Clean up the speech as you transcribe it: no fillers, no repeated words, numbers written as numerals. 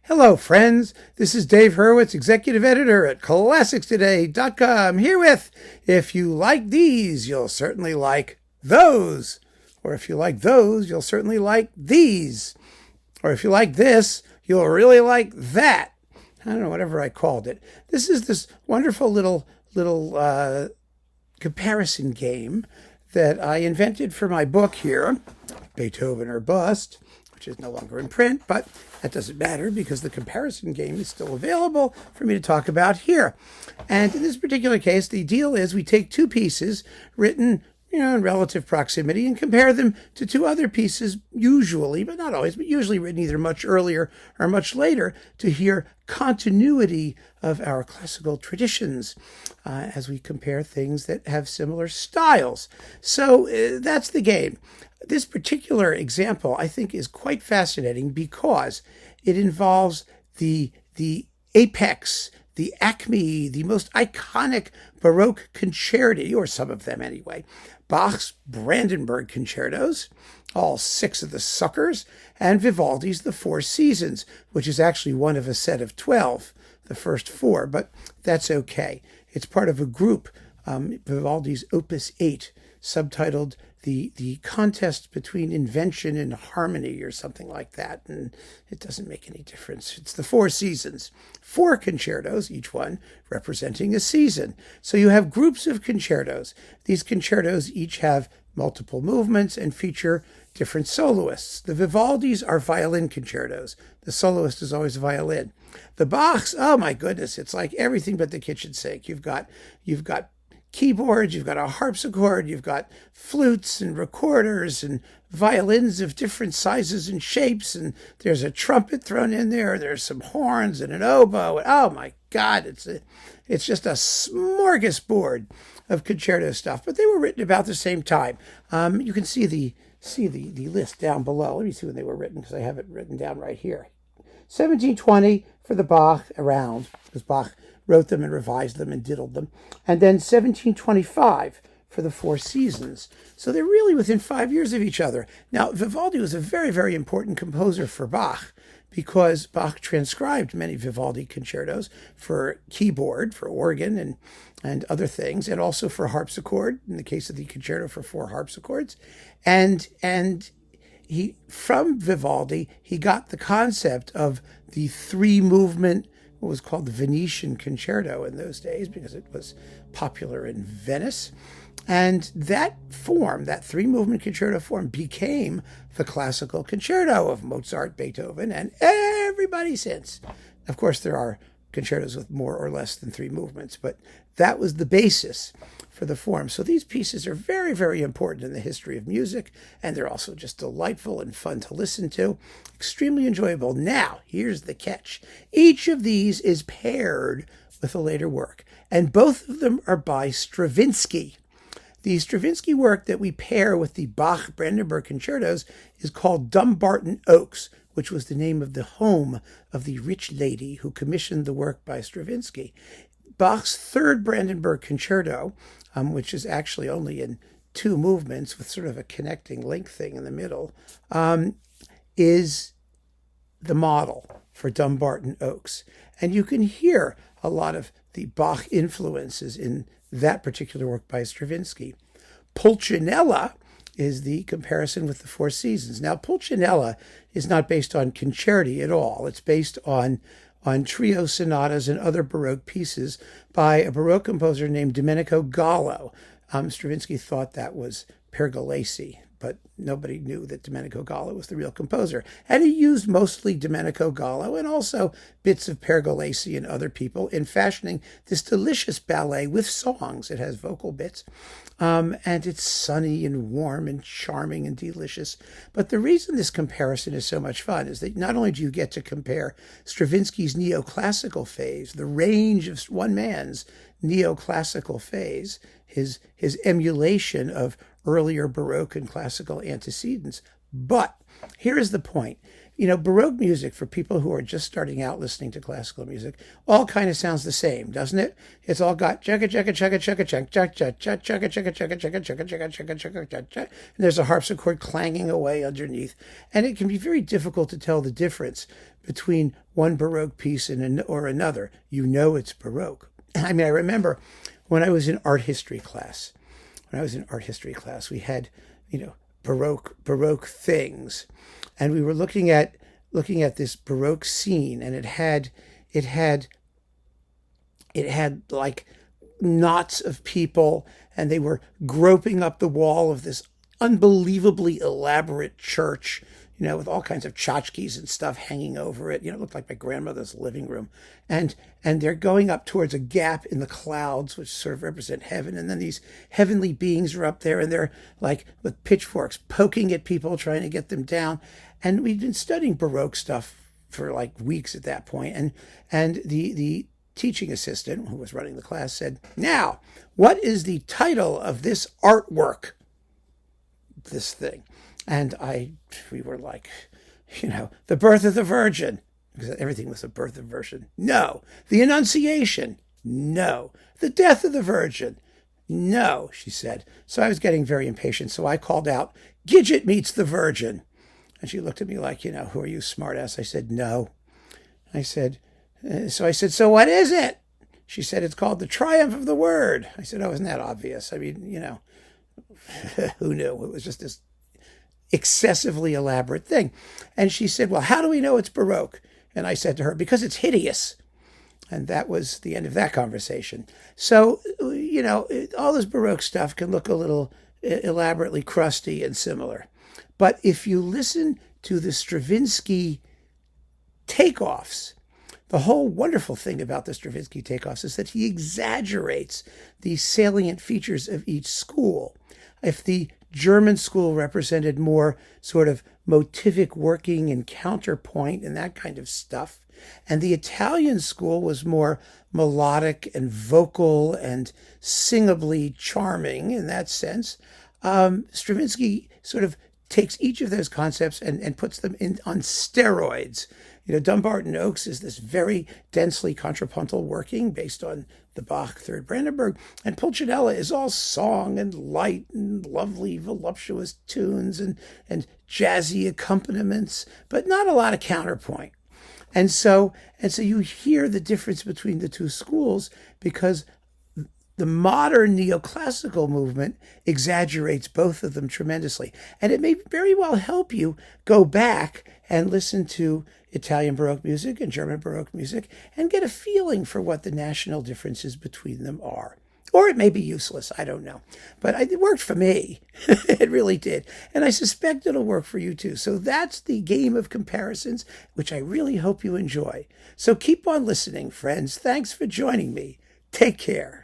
Hello, friends. This is Dave Hurwitz, executive editor at ClassicsToday.com, here with, if you like these, you'll certainly like those. Or if you like those, you'll certainly like these. Or if you like this, you'll really like that. I don't know, whatever I called it. This is this wonderful little comparison game that I invented for my book here, Beethoven or Bust, which is no longer in print, but that doesn't matter because the comparison game is still available for me to talk about here. And in this particular case, the deal is we take two pieces written in relative proximity and compare them to two other pieces, usually, but not always, but usually written either much earlier or much later, to hear continuity of our classical traditions as we compare things that have similar styles. So that's the game. This particular example, I think, is quite fascinating because it involves the apex, the acme, the most iconic Baroque concerti, or some of them anyway, Bach's Brandenburg concertos, all six of the suckers, and Vivaldi's The Four Seasons, which is actually one of a set of 12, the first four, but that's okay. It's part of a group, Vivaldi's Opus 8, subtitled the contest between invention and harmony or something like that, and it doesn't make any difference. It's the Four Seasons, four concertos, each one representing a season. So you have groups of concertos. These concertos each have multiple movements and feature different soloists. The Vivaldis are violin concertos. The soloist is always violin. The Bachs, oh my goodness, it's like everything but the kitchen sink. You've got keyboards, you've got a harpsichord, you've got flutes and recorders and violins of different sizes and shapes, and there's a trumpet thrown in there, there's some horns and an oboe, and oh my God, it's just a smorgasbord of concerto stuff. But they were written about the same time. You can see the list down below. Let me see when they were written, because I have it written down right here. 1720 for the Bach, around, because Bach wrote them and revised them and diddled them. And then 1725 for the Four Seasons. So they're really within 5 years of each other. Now, Vivaldi was a very, very important composer for Bach because Bach transcribed many Vivaldi concertos for keyboard, for organ, and other things, and also for harpsichord, in the case of the concerto for four harpsichords. And from Vivaldi, he got the concept of the three-movement, what was called the Venetian concerto in those days, because it was popular in Venice. And that form, that three-movement concerto form, became the classical concerto of Mozart, Beethoven, and everybody since. Of course, there are concertos with more or less than three movements, but that was the basis for the form. So these pieces are very, very important in the history of music, and they're also just delightful and fun to listen to. Extremely enjoyable. Now, here's the catch. Each of these is paired with a later work, and both of them are by Stravinsky. The Stravinsky work that we pair with the Bach Brandenburg concertos is called Dumbarton Oaks, which was the name of the home of the rich lady who commissioned the work by Stravinsky. Bach's third Brandenburg concerto, which is actually only in two movements with sort of a connecting link thing in the middle, is the model for Dumbarton Oaks. And you can hear a lot of the Bach influences in that particular work by Stravinsky. Pulcinella is the comparison with the Four Seasons. Now, Pulcinella is not based on concerti at all. It's based on trio sonatas and other Baroque pieces by a Baroque composer named Domenico Gallo. Stravinsky thought that was Pergolesi, but nobody knew that Domenico Gallo was the real composer. And he used mostly Domenico Gallo and also bits of Pergolesi and other people in fashioning this delicious ballet with songs. It has vocal bits, and it's sunny and warm and charming and delicious. But the reason this comparison is so much fun is that not only do you get to compare Stravinsky's neoclassical phase, the range of one man's neoclassical phase, his emulation of earlier Baroque and classical antecedents. But here is the point. Baroque music, for people who are just starting out listening to classical music, all kind of sounds the same, doesn't it? It's all got chugga chugga chugga chugga chugga chugga chugga chugga chugga chugga chugga chugga chugga chugga chugga chugga, and there's a harpsichord clanging away underneath, and it can be very difficult to tell the difference between one Baroque piece or another. It's Baroque. I remember when I was in art history class. We had, Baroque things, and we were looking at this Baroque scene, and it had like knots of people, and they were groping up the wall of this unbelievably elaborate church, with all kinds of tchotchkes and stuff hanging over it. It looked like my grandmother's living room. And they're going up towards a gap in the clouds, which sort of represent heaven. And then these heavenly beings are up there, and they're like with pitchforks poking at people, trying to get them down. And we'd been studying Baroque stuff for like weeks at that point. And the teaching assistant who was running the class said, "Now, what is the title of this artwork?" This thing. And we were like, the birth of the Virgin, because everything was a birth of Virgin. No. The Annunciation. No. The death of the Virgin. No, she said. So I was getting very impatient. So I called out, "Gidget meets the Virgin." And she looked at me like, "Who are you, smartass?" I said, "No." So I said, "So what is it?" She said, "It's called The Triumph of the Word." I said, "Oh, isn't that obvious?" Who knew? It was just this excessively elaborate thing. And she said, "Well, how do we know it's Baroque?" And I said to her, "Because it's hideous." And that was the end of that conversation. So, all this Baroque stuff can look a little elaborately crusty and similar. But if you listen to the Stravinsky takeoffs, the whole wonderful thing about the Stravinsky takeoffs is that he exaggerates the salient features of each school. If the German school represented more sort of motivic working and counterpoint and that kind of stuff, and the Italian school was more melodic and vocal and singably charming in that sense, Stravinsky sort of takes each of those concepts and puts them on steroids. Dumbarton Oaks is this very densely contrapuntal working based on the Bach Third Brandenburg, and Pulcinella is all song and light and lovely, voluptuous tunes and jazzy accompaniments, but not a lot of counterpoint. And so you hear the difference between the two schools, because the modern neoclassical movement exaggerates both of them tremendously. And it may very well help you go back and listen to Italian Baroque music and German Baroque music and get a feeling for what the national differences between them are. Or it may be useless, I don't know. But it worked for me. It really did. And I suspect it'll work for you too. So that's the game of comparisons, which I really hope you enjoy. So keep on listening, friends. Thanks for joining me. Take care.